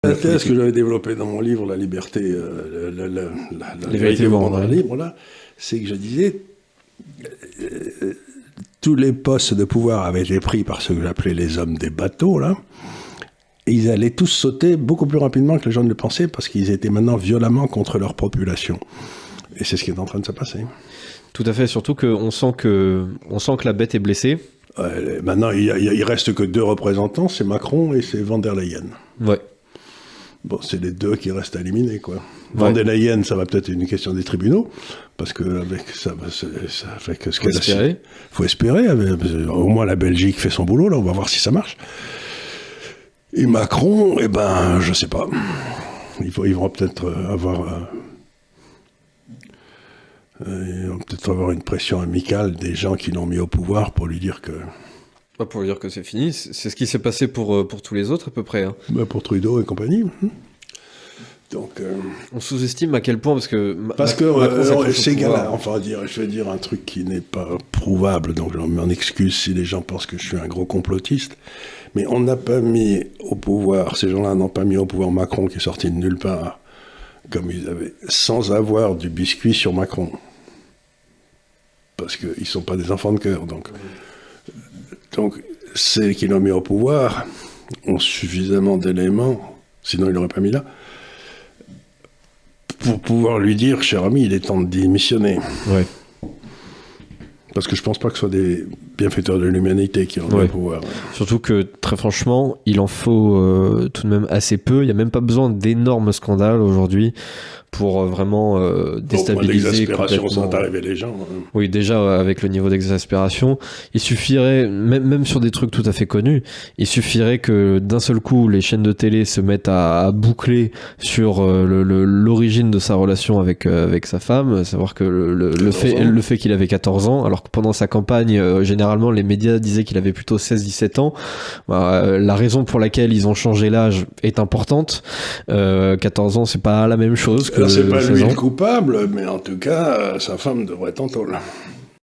La thèse que j'avais développée dans mon livre, La liberté, la vérité vous rendra libre, là, c'est que je disais, tous les postes de pouvoir avaient été pris par ce que j'appelais les hommes des bateaux, là, et ils allaient tous sauter beaucoup plus rapidement que les gens ne le pensaient, parce qu'ils étaient maintenant violemment contre leur population. Et c'est ce qui est en train de se passer. Tout à fait, surtout qu'on sent que la bête est blessée. Maintenant, il reste que 2 représentants, c'est Macron et c'est Van der Leyen. Ouais. Bon, c'est les 2 qui restent à éliminer, quoi. Van der Leyen, ça va peut-être être une question des tribunaux, parce que avec ça fait que ce qu'elle a. Faut espérer. Au moins la Belgique fait son boulot, là, on va voir si ça marche. Et Macron, eh ben, je sais pas. Ils vont peut-être avoir. Ils vont peut-être avoir une pression amicale des gens qui l'ont mis au pouvoir pour lui dire que. Pour lui dire que c'est fini, c'est ce qui s'est passé pour tous les autres à peu près. Hein. Pour Trudeau et compagnie. Donc, on sous-estime à quel point, parce que ces gars-là, enfin je vais dire un truc qui n'est pas prouvable, donc je m'en excuse si les gens pensent que je suis un gros complotiste, mais on n'a pas mis au pouvoir, ces gens-là n'ont pas mis au pouvoir Macron qui est sorti de nulle part, comme ils avaient, sans avoir du biscuit sur Macron. Parce qu'ils ne sont pas des enfants de cœur, donc ceux qui l'ont mis au pouvoir ont suffisamment d'éléments, sinon il l'aurait pas mis là, pour pouvoir lui dire, cher ami, il est temps de démissionner. Ouais. Parce que je pense pas que ce soit des bienfaiteurs de l'humanité qui ont le pouvoir. Surtout que, très franchement, il en faut tout de même assez peu. Il n'y a même pas besoin d'énormes scandales aujourd'hui pour vraiment déstabiliser. L'exaspération sont arrivés les gens. Oui, déjà avec le niveau d'exaspération, il suffirait, même sur des trucs tout à fait connus, il suffirait que d'un seul coup les chaînes de télé se mettent à boucler sur l'origine de sa relation avec sa femme, savoir que le fait qu'il avait 14 ans, alors que pendant sa campagne, généralement les médias disaient qu'il avait plutôt 16-17 ans. La raison pour laquelle ils ont changé l'âge est importante. 14 ans, c'est pas la même chose que c'est pas lui le coupable, mais en tout cas, sa femme devrait être en tôle.